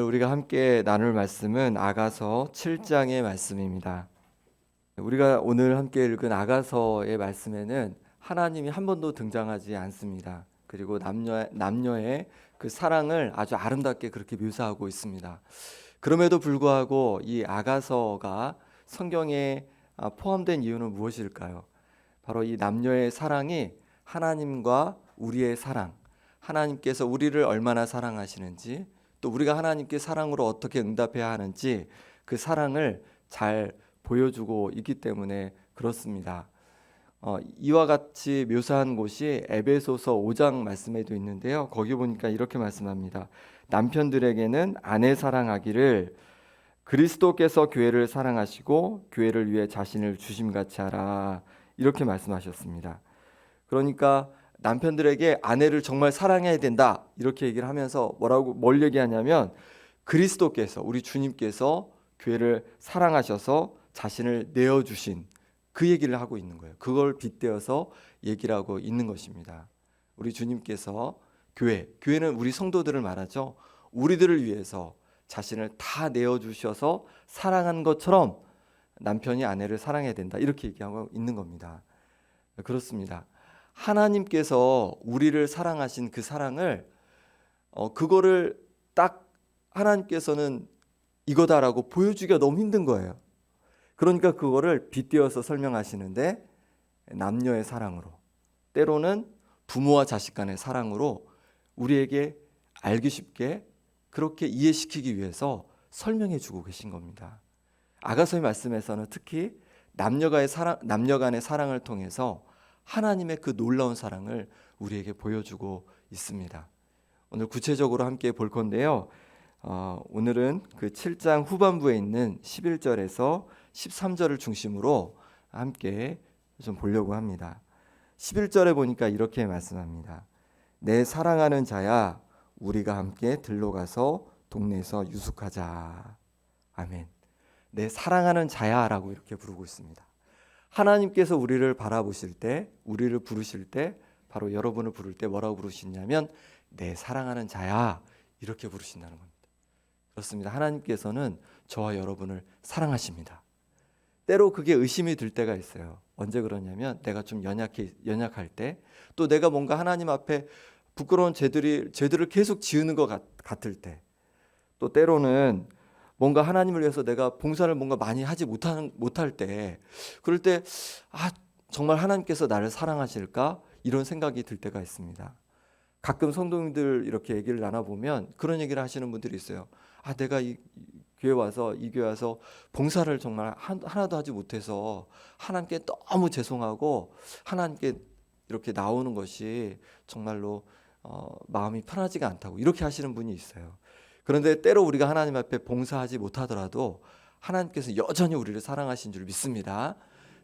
우리가 함께 나눌 말씀은 아가서 7장의 말씀입니다. 우리가 오늘 함께 읽은 아가서의 말씀에는 하나님이 한 번도 등장하지 않습니다. 그리고 남녀의 그 사랑을 아주 아름답게 그렇게 묘사하고 있습니다. 그럼에도 불구하고 이 아가서가 성경에 포함된 이유는 무엇일까요? 바로 이 남녀의 사랑이 하나님과 우리의 사랑, 하나님께서 우리를 얼마나 사랑하시는지, 또 우리가 하나님께 사랑으로 어떻게 응답해야 하는지 그 사랑을 잘 보여주고 있기 때문에 그렇습니다. 이와 같이 묘사한 곳이 에베소서 5장 말씀에도 있는데요. 거기 보니까 이렇게 말씀합니다. 남편들에게는 아내 사랑하기를 그리스도께서 교회를 사랑하시고 교회를 위해 자신을 주심같이 하라, 이렇게 말씀하셨습니다. 그러니까 남편들에게 아내를 정말 사랑해야 된다, 이렇게 얘기를 하면서 뭘 얘기하냐면 그리스도께서, 우리 주님께서 교회를 사랑하셔서 자신을 내어주신 그 얘기를 하고 있는 거예요. 그걸 빗대어서 얘기를 하고 있는 것입니다. 우리 주님께서 교회는 우리 성도들을 말하죠. 우리들을 위해서 자신을 다 내어주셔서 사랑한 것처럼 남편이 아내를 사랑해야 된다, 이렇게 얘기하고 있는 겁니다. 그렇습니다. 하나님께서 우리를 사랑하신 그 사랑을 그거를 딱 하나님께서는 이거다라고 보여주기가 너무 힘든 거예요. 그러니까 그거를 빗대어서 설명하시는데 남녀의 사랑으로, 때로는 부모와 자식 간의 사랑으로 우리에게 알기 쉽게 그렇게 이해시키기 위해서 설명해 주고 계신 겁니다. 아가서의 말씀에서는 특히 남녀 간의 사랑을 통해서 하나님의 그 놀라운 사랑을 우리에게 보여주고 있습니다. 오늘 구체적으로 함께 볼 건데요. 오늘은 그 7장 후반부에 있는 11절에서 13절을 중심으로 함께 좀 보려고 합니다. 11절에 보니까 이렇게 말씀합니다. 내 사랑하는 자야, 우리가 함께 들러가서 동네에서 유숙하자. 아멘. 내 사랑하는 자야라고 이렇게 부르고 있습니다. 하나님께서 우리를 바라보실 때, 우리를 부르실 때, 바로 여러분을 부를 때 뭐라고 부르시냐면 내 사랑하는 자야, 이렇게 부르신다는 겁니다. 그렇습니다. 하나님께서는 저와 여러분을 사랑하십니다. 때로 그게 의심이 들 때가 있어요. 언제 그러냐면 내가 좀 연약할 때, 또 내가 뭔가 하나님 앞에 부끄러운 죄들을 계속 지으는 것 같을 때, 또 때로는 뭔가 하나님을 위해서 내가 봉사를 뭔가 많이 하지 못할 때, 그럴 때 정말 하나님께서 나를 사랑하실까? 이런 생각이 들 때가 있습니다. 가끔 성도님들 이렇게 얘기를 나눠보면 그런 얘기를 하시는 분들이 있어요. 내가 이 교회 와서 봉사를 정말 하나도 하지 못해서 하나님께 너무 죄송하고 하나님께 이렇게 나오는 것이 정말로 마음이 편하지가 않다고 이렇게 하시는 분이 있어요. 그런데 때로 우리가 하나님 앞에 봉사하지 못하더라도 하나님께서 여전히 우리를 사랑하신 줄 믿습니다.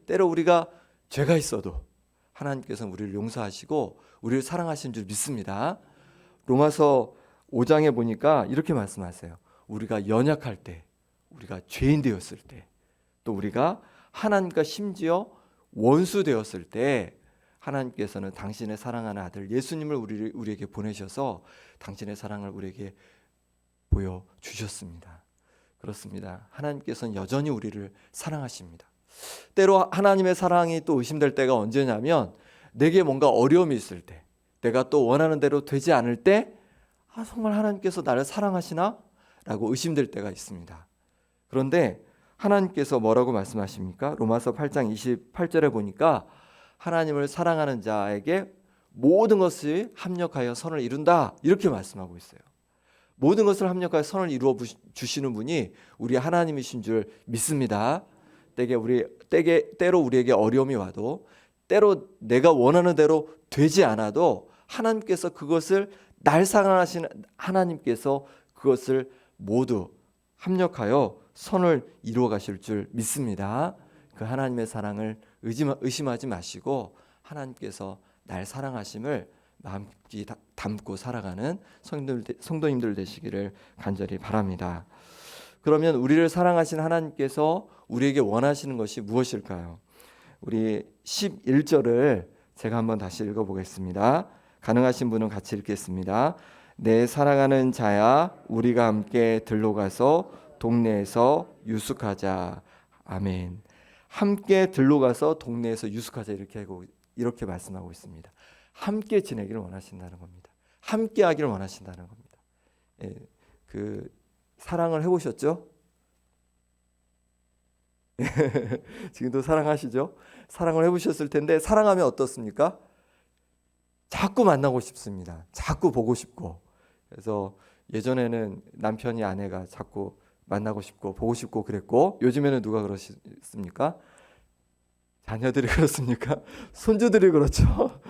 때로 우리가 죄가 있어도 하나님께서 우리를 용서하시고 우리를 사랑하신 줄 믿습니다. 로마서 5장에 보니까 이렇게 말씀하세요. 우리가 연약할 때, 우리가 죄인 되었을 때, 또 우리가 하나님과 심지어 원수 되었을 때 하나님께서는 당신의 사랑하는 아들 예수님을 우리에게 보내셔서 당신의 사랑을 우리에게 보여주셨습니다. 그렇습니다. 하나님께서는 여전히 우리를 사랑하십니다. 때로 하나님의 사랑이 또 의심될 때가 언제냐면 내게 뭔가 어려움이 있을 때, 내가 또 원하는 대로 되지 않을 때 정말 하나님께서 나를 사랑하시나? 라고 의심될 때가 있습니다. 그런데 하나님께서 뭐라고 말씀하십니까? 로마서 8장 28절에 보니까 하나님을 사랑하는 자에게 모든 것이 합력하여 선을 이룬다, 이렇게 말씀하고 있어요. 모든 것을 합력하여 선을 이루어 주시는 분이 우리 하나님이신 줄 믿습니다. 때로 우리에게 어려움이 와도, 때로 내가 원하는 대로 되지 않아도 하나님께서 그것을, 날 사랑하시는 하나님께서 그것을 모두 합력하여 선을 이루어 가실 줄 믿습니다. 그 하나님의 사랑을 의심하지 마시고 하나님께서 날 사랑하심을 마음깊이 담고 살아가는 성도님들 되시기를 간절히 바랍니다. 그러면 우리를 사랑하신 하나님께서 우리에게 원하시는 것이 무엇일까요? 우리 11절을 제가 한번 다시 읽어보겠습니다. 가능하신 분은 같이 읽겠습니다. 내 사랑하는 자야, 우리가 함께 들러가서 동네에서 유숙하자. 아멘. 함께 들러가서 동네에서 유숙하자, 이렇게 말씀하고 있습니다. 함께 지내기를 원하신다는 겁니다. 함께 하기를 원하신다는 겁니다. 예, 그 사랑을 해보셨죠? 지금도 사랑하시죠? 사랑을 해보셨을 텐데, 사랑하면 어떻습니까? 자꾸 만나고 싶습니다. 자꾸 보고 싶고. 그래서 예전에는 남편이 아내가 자꾸 만나고 싶고 보고 싶고 그랬고, 요즘에는 누가 그러십니까? 자녀들이 그렇습니까? 손주들이 그렇죠.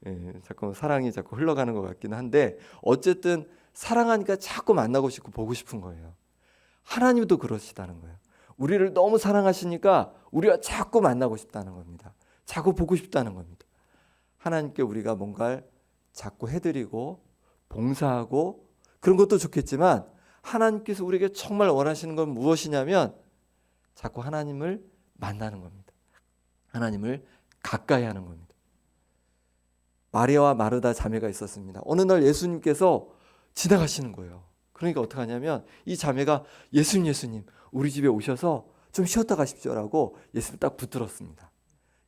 예, 자꾸 사랑이 자꾸 흘러가는 것 같기는 한데, 어쨌든 사랑하니까 자꾸 만나고 싶고 보고 싶은 거예요. 하나님도 그러시다는 거예요. 우리를 너무 사랑하시니까 우리가 자꾸 만나고 싶다는 겁니다. 자꾸 보고 싶다는 겁니다. 하나님께 우리가 뭔가를 자꾸 해드리고 봉사하고 그런 것도 좋겠지만, 하나님께서 우리에게 정말 원하시는 건 무엇이냐면 자꾸 하나님을 만나는 겁니다. 하나님을 가까이 하는 겁니다. 마리아와 마르다 자매가 있었습니다. 어느 날 예수님께서 지나가시는 거예요. 그러니까 어떻게 하냐면 이 자매가 예수님 우리 집에 오셔서 좀 쉬었다 가십시오라고 예수님 딱 붙들었습니다.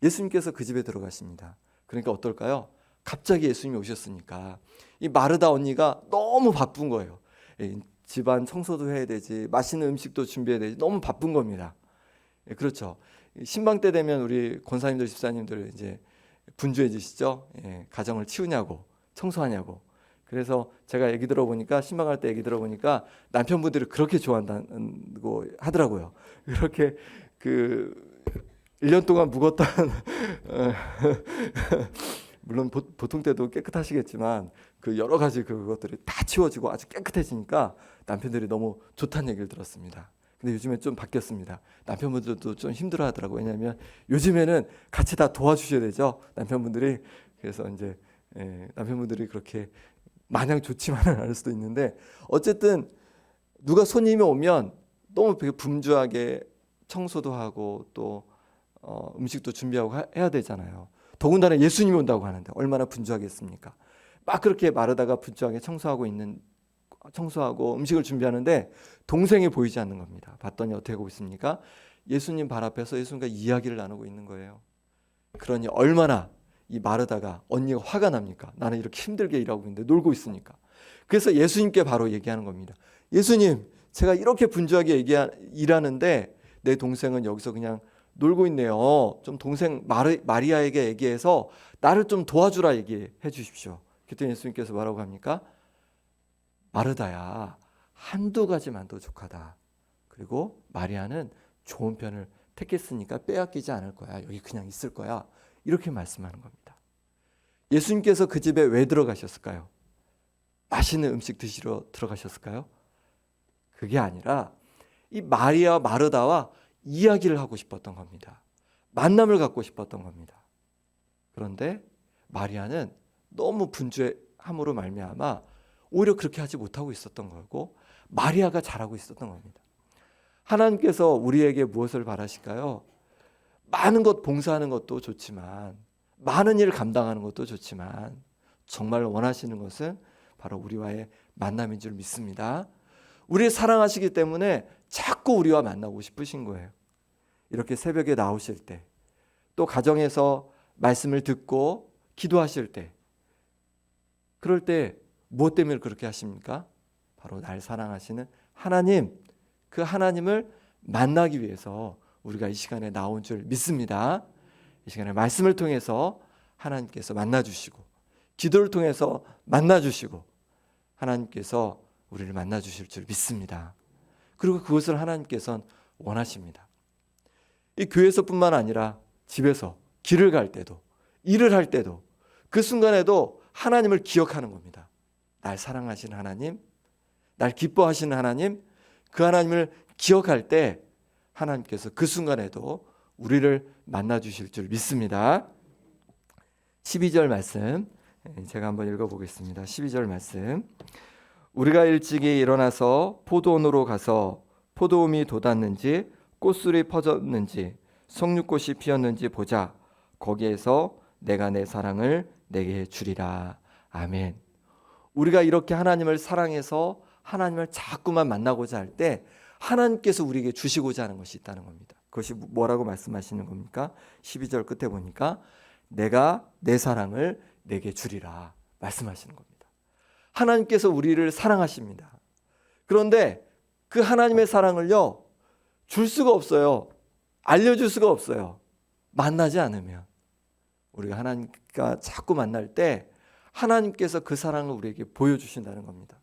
예수님께서 그 집에 들어가십니다. 그러니까 어떨까요? 갑자기 예수님이 오셨으니까 이 마르다 언니가 너무 바쁜 거예요. 집안 청소도 해야 되지, 맛있는 음식도 준비해야 되지, 너무 바쁜 겁니다. 그렇죠. 신방 때 되면 우리 권사님들 집사님들 이제 분주해지시죠. 가정을 치우냐고 청소하냐고. 그래서 제가 얘기 들어보니까, 신방할 때 얘기 들어보니까 남편분들이 그렇게 좋아한다고 하더라고요. 그렇게 그 1년 동안 묵었던 물론 보통 때도 깨끗하시겠지만 그 여러 가지 그것들이 다 치워지고 아주 깨끗해지니까 남편들이 너무 좋다는 얘기를 들었습니다. 근데 요즘에 좀 바뀌었습니다. 남편분들도 좀 힘들어 하더라고요. 왜냐하면 요즘에는 같이 다 도와주셔야 되죠, 남편분들이. 그래서 이제 남편분들이 그렇게 마냥 좋지만은 않을 수도 있는데, 어쨌든 누가 손님이 오면 너무 분주하게 청소도 하고 또 음식도 준비하고 해야 되잖아요. 더군다나 예수님이 온다고 하는데 얼마나 분주하겠습니까? 막 그렇게 마르다가 분주하게 청소하고 음식을 준비하는데 동생이 보이지 않는 겁니다. 봤더니 어떻게 하고 있습니까? 예수님 발 앞에서 예수님과 이야기를 나누고 있는 거예요. 그러니 얼마나 이 마르다가, 언니가 화가 납니까? 나는 이렇게 힘들게 일하고 있는데 놀고 있으니까. 그래서 예수님께 바로 얘기하는 겁니다. 예수님, 제가 이렇게 분주하게 일하는데 내 동생은 여기서 그냥 놀고 있네요. 좀 동생 마리아에게 얘기해서 나를 좀 도와주라 얘기해 주십시오. 그때 예수님께서 뭐라고 합니까? 마르다야, 한두 가지만 더 족하다. 그리고 마리아는 좋은 편을 택했으니까 빼앗기지 않을 거야. 여기 그냥 있을 거야. 이렇게 말씀하는 겁니다. 예수님께서 그 집에 왜 들어가셨을까요? 맛있는 음식 드시러 들어가셨을까요? 그게 아니라 이 마리아 마르다와 이야기를 하고 싶었던 겁니다. 만남을 갖고 싶었던 겁니다. 그런데 마리아는 너무 분주함으로 말미암아 오히려 그렇게 하지 못하고 있었던 거고, 마리아가 잘하고 있었던 겁니다. 하나님께서 우리에게 무엇을 바라실까요? 많은 것 봉사하는 것도 좋지만, 많은 일 감당하는 것도 좋지만, 정말 원하시는 것은 바로 우리와의 만남인 줄 믿습니다. 우리를 사랑하시기 때문에 자꾸 우리와 만나고 싶으신 거예요. 이렇게 새벽에 나오실 때, 또 가정에서 말씀을 듣고 기도하실 때, 그럴 때 무엇 때문에 그렇게 하십니까? 바로 날 사랑하시는 하나님, 그 하나님을 만나기 위해서 우리가 이 시간에 나온 줄 믿습니다. 이 시간에 말씀을 통해서 하나님께서 만나주시고, 기도를 통해서 만나주시고, 하나님께서 우리를 만나주실 줄 믿습니다. 그리고 그것을 하나님께서는 원하십니다. 이 교회에서뿐만 아니라 집에서, 길을 갈 때도, 일을 할 때도, 그 순간에도 하나님을 기억하는 겁니다. 날 사랑하시는 하나님, 날 기뻐하시는 하나님, 그 하나님을 기억할 때 하나님께서 그 순간에도 우리를 만나주실 줄 믿습니다. 12절 말씀 제가 한번 읽어보겠습니다. 12절 말씀. 우리가 일찍이 일어나서 포도원으로 가서 포도움이 돋았는지 꽃술이 퍼졌는지 석류꽃이 피었는지 보자. 거기에서 내가 내 사랑을 내게 주리라. 아멘. 우리가 이렇게 하나님을 사랑해서 하나님을 자꾸만 만나고자 할 때 하나님께서 우리에게 주시고자 하는 것이 있다는 겁니다. 그것이 뭐라고 말씀하시는 겁니까? 12절 끝에 보니까 내가 내 사랑을 내게 주리라 말씀하시는 겁니다. 하나님께서 우리를 사랑하십니다. 그런데 그 하나님의 사랑을요, 줄 수가 없어요. 알려줄 수가 없어요. 만나지 않으면. 우리가 하나님과 자꾸 만날 때 하나님께서 그 사랑을 우리에게 보여주신다는 겁니다.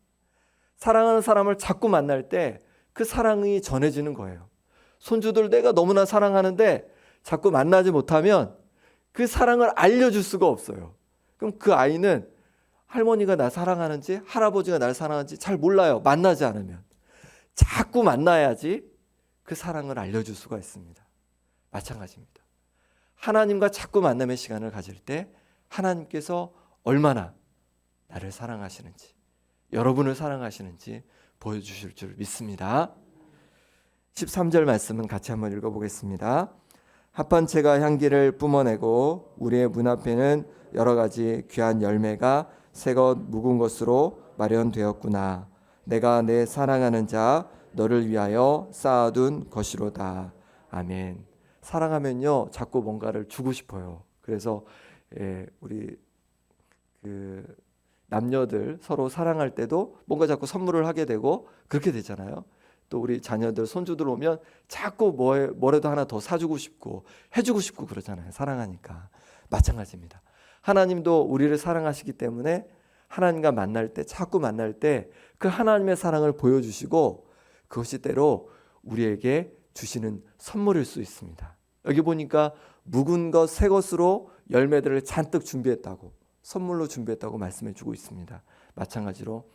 사랑하는 사람을 자꾸 만날 때 그 사랑이 전해지는 거예요. 손주들 내가 너무나 사랑하는데 자꾸 만나지 못하면 그 사랑을 알려줄 수가 없어요. 그럼 그 아이는 할머니가 나 사랑하는지 할아버지가 날 사랑하는지 잘 몰라요. 만나지 않으면. 자꾸 만나야지 그 사랑을 알려줄 수가 있습니다. 마찬가지입니다. 하나님과 자꾸 만남의 시간을 가질 때 하나님께서 얼마나 나를 사랑하시는지, 여러분을 사랑하시는지 보여주실 줄 믿습니다. 13절 말씀은 같이 한번 읽어보겠습니다. 합판체가 향기를 뿜어내고 우리의 문 앞에는 여러 가지 귀한 열매가 새것 묵은 것으로 마련되었구나. 내가 내 사랑하는 자 너를 위하여 쌓아둔 것이로다. 아멘. 사랑하면요 자꾸 뭔가를 주고 싶어요. 그래서 우리 남녀들 서로 사랑할 때도 뭔가 자꾸 선물을 하게 되고 그렇게 되잖아요. 또 우리 자녀들 손주들 오면 자꾸 뭐라도 하나 더 사주고 싶고 해주고 싶고 그러잖아요. 사랑하니까. 마찬가지입니다. 하나님도 우리를 사랑하시기 때문에 하나님과 만날 때 자꾸 만날 때 그 하나님의 사랑을 보여주시고 그것이 때로 우리에게 주시는 선물일 수 있습니다. 여기 보니까 묵은 것 새 것으로 열매들을 잔뜩 준비했다고, 선물로 준비했다고 말씀해 주고 있습니다. 마찬가지로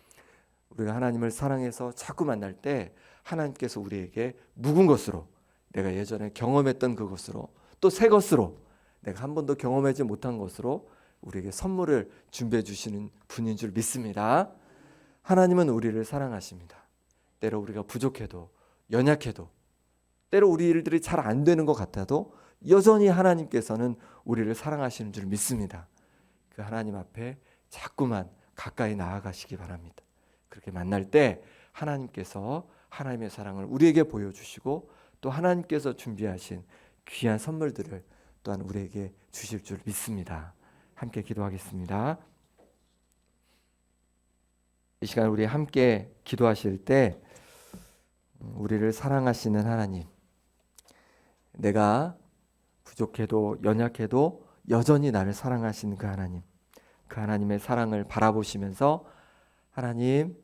우리가 하나님을 사랑해서 자꾸 만날 때 하나님께서 우리에게 묵은 것으로, 내가 예전에 경험했던 그것으로, 또 새 것으로, 내가 한 번도 경험하지 못한 것으로 우리에게 선물을 준비해 주시는 분인 줄 믿습니다. 하나님은 우리를 사랑하십니다. 때로 우리가 부족해도 연약해도 때로 우리 일들이 잘 안 되는 것 같아도 여전히 하나님께서는 우리를 사랑하시는 줄 믿습니다. 그 하나님 앞에 자꾸만 가까이 나아가시기 바랍니다. 그렇게 만날 때 하나님께서 하나님의 사랑을 우리에게 보여주시고 또 하나님께서 준비하신 귀한 선물들을 또한 우리에게 주실 줄 믿습니다. 함께 기도하겠습니다. 이 시간 우리 함께 기도하실 때 우리를 사랑하시는 하나님, 내가 부족해도 연약해도 여전히 나를 사랑하시는 그 하나님, 그 하나님의 사랑을 바라보시면서 하나님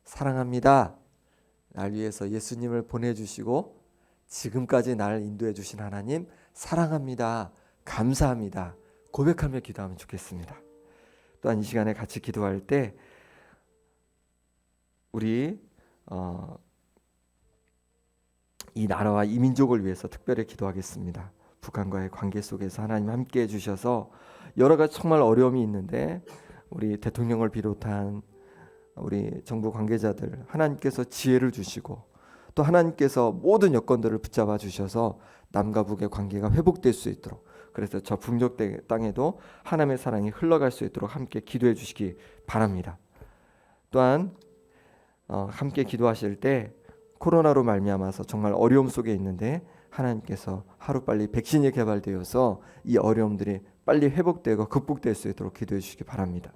사랑합니다. 날 위해서 예수님을 보내주시고 지금까지 나를 인도해 주신 하나님 사랑합니다. 감사합니다. 고백하며 기도하면 좋겠습니다. 또한 이 시간에 같이 기도할 때 우리 이 나라와 이 민족을 위해서 특별히 기도하겠습니다. 북한과의 관계 속에서 하나님 함께 해주셔서 여러 가지 정말 어려움이 있는데 우리 대통령을 비롯한 우리 정부 관계자들 하나님께서 지혜를 주시고 또 하나님께서 모든 여건들을 붙잡아 주셔서 남과 북의 관계가 회복될 수 있도록, 그래서 저 북녘 땅에도 하나님의 사랑이 흘러갈 수 있도록 함께 기도해 주시기 바랍니다. 또한 함께 기도하실 때 코로나로 말미암아서 정말 어려움 속에 있는데 하나님께서 하루빨리 백신이 개발되어서 이 어려움들이 빨리 회복되고 극복될 수 있도록 기도해 주시기 바랍니다.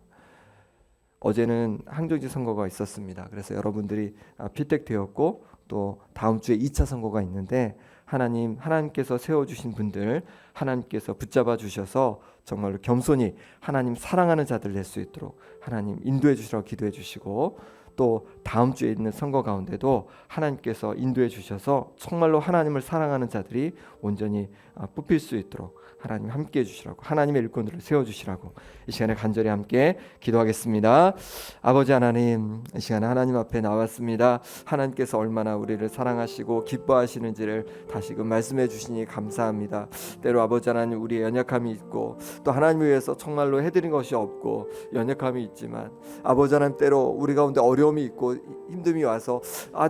어제는 항저지 선거가 있었습니다. 그래서 여러분들이 피택되었고 또 다음 주에 2차 선거가 있는데 하나님께서 세워주신 분들 하나님께서 붙잡아 주셔서 정말로 겸손히 하나님 사랑하는 자들 될 수 있도록 하나님 인도해 주시라고 기도해 주시고, 또 다음 주에 있는 선거 가운데도 하나님께서 인도해 주셔서 정말로 하나님을 사랑하는 자들이 온전히 뽑힐 수 있도록 하나님 함께 해주시라고, 하나님의 일꾼들을 세워주시라고 이 시간에 간절히 함께 기도하겠습니다. 아버지 하나님, 이 시간에 하나님 앞에 나왔습니다. 하나님께서 얼마나 우리를 사랑하시고 기뻐하시는지를 다시금 말씀해 주시니 감사합니다. 때로 아버지 하나님, 우리의 연약함이 있고 또 하나님을 위해서 정말로 해드린 것이 없고 연약함이 있지만 아버지 하나님, 때로 우리 가운데 어려움이 어려움이 있고 힘듦이 와서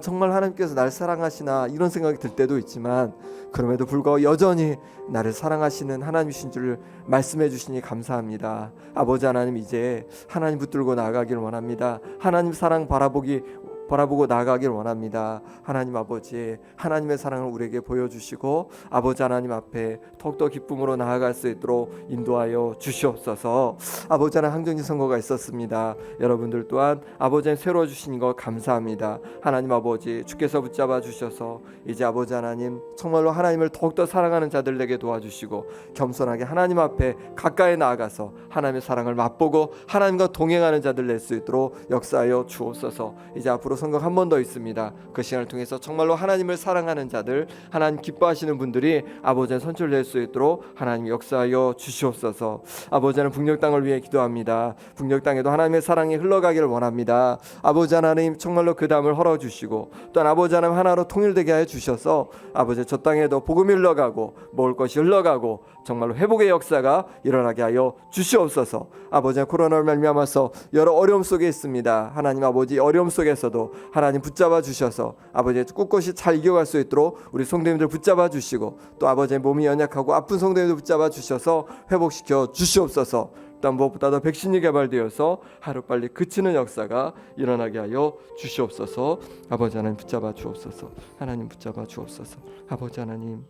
정말 하나님께서 날 사랑하시나 이런 생각이 들 때도 있지만, 그럼에도 불구하고 여전히 나를 사랑하시는 하나님이신 줄 말씀해 주시니 감사합니다. 아버지 하나님, 이제 하나님 붙들고 나아가기를 원합니다. 하나님 사랑 바라보고 나아가길 원합니다. 하나님 아버지, 하나님의 사랑을 우리에게 보여주시고 아버지 하나님 앞에 더욱더 기쁨으로 나아갈 수 있도록 인도하여 주시옵소서. 아버지 하나님, 항정지 선거가 있었습니다. 여러분들 또한 아버지 하나님 새로워 주신 것 감사합니다. 하나님 아버지, 주께서 붙잡아 주셔서 이제 아버지 하나님 정말로 하나님을 더욱더 사랑하는 자들에게 도와주시고 겸손하게 하나님 앞에 가까이 나아가서 하나님의 사랑을 맛보고 하나님과 동행하는 자들 낼 수 있도록 역사하여 주옵소서. 이제 앞으로 선거 한 번 더 있습니다. 그 시간을 통해서 정말로 하나님을 사랑하는 자들, 하나님 기뻐하시는 분들이 아버지의 선출을 낼 수 있도록 하나님 역사하여 주시옵소서. 아버지는 북녘 땅을 위해 기도합니다. 북녘 땅에도 하나님의 사랑이 흘러가기를 원합니다. 아버지 하나님 정말로 그 담을 헐어주시고 또한 아버지 하나님 하나로 통일되게 하여 주셔서 아버지 저 땅에도 복음이 흘러가고 먹을 것이 흘러가고 정말로 회복의 역사가 일어나게 하여 주시옵소서. 아버지, 코로나를 말미암아서 여러 어려움 속에 있습니다. 하나님 아버지, 어려움 속에서도 하나님 붙잡아 주셔서 아버지 꿋꿋이 잘 이겨갈 수 있도록 우리 성도님들 붙잡아 주시고 또 아버지의 몸이 연약하고 아픈 성도님들 붙잡아 주셔서 회복시켜 주시옵소서. 또한 무엇보다도 백신이 개발되어서 하루빨리 그치는 역사가 일어나게 하여 주시옵소서. 아버지 하나님 붙잡아 주옵소서. 하나님 붙잡아 주옵소서. 아버지 하나님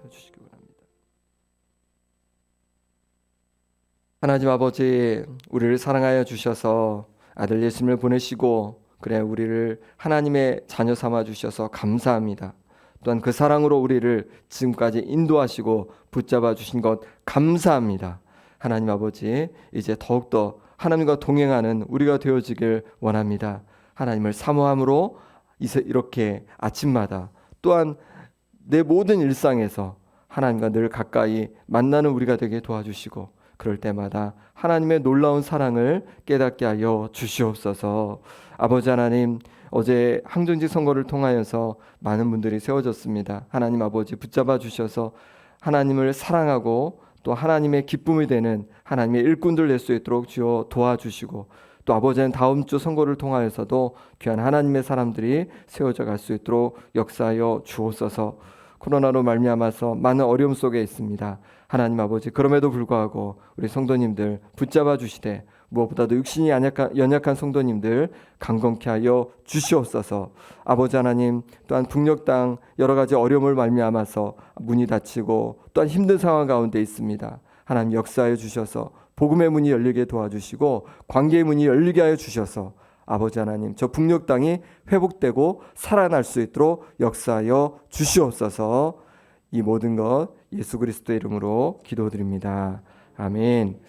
주시기 바랍니다. 하나님 아버지, 우리를 사랑하여 주셔서 아들 예수님을 보내시고 우리를 하나님의 자녀 삼아 주셔서 감사합니다. 또한 그 사랑으로 우리를 지금까지 인도하시고 붙잡아 주신 것 감사합니다. 하나님 아버지, 이제 더욱더 하나님과 동행하는 우리가 되어지길 원합니다. 하나님을 사모함으로 이렇게 아침마다 또한 내 모든 일상에서 하나님과 늘 가까이 만나는 우리가 되게 도와주시고 그럴 때마다 하나님의 놀라운 사랑을 깨닫게 하여 주시옵소서. 아버지 하나님, 어제 항정지 선거를 통하여서 많은 분들이 세워졌습니다. 하나님 아버지 붙잡아 주셔서 하나님을 사랑하고 또 하나님의 기쁨이 되는 하나님의 일꾼들 될 수 있도록 주여 도와주시고 또 아버지는 다음 주 선거를 통하여서도 귀한 하나님의 사람들이 세워져 갈 수 있도록 역사하여 주옵소서. 코로나로 말미암아서 많은 어려움 속에 있습니다. 하나님 아버지, 그럼에도 불구하고 우리 성도님들 붙잡아 주시되 무엇보다도 육신이 연약한 성도님들 강건케 하여 주시옵소서. 아버지 하나님, 또한 북녘 땅 여러 가지 어려움을 말미암아서 문이 닫히고 또한 힘든 상황 가운데 있습니다. 하나님 역사하여 주셔서 복음의 문이 열리게 도와주시고 관계의 문이 열리게 하여 주셔서 아버지 하나님, 저 북녘 땅이 회복되고 살아날 수 있도록 역사하여 주시옵소서. 이 모든 것 예수 그리스도의 이름으로 기도드립니다. 아멘.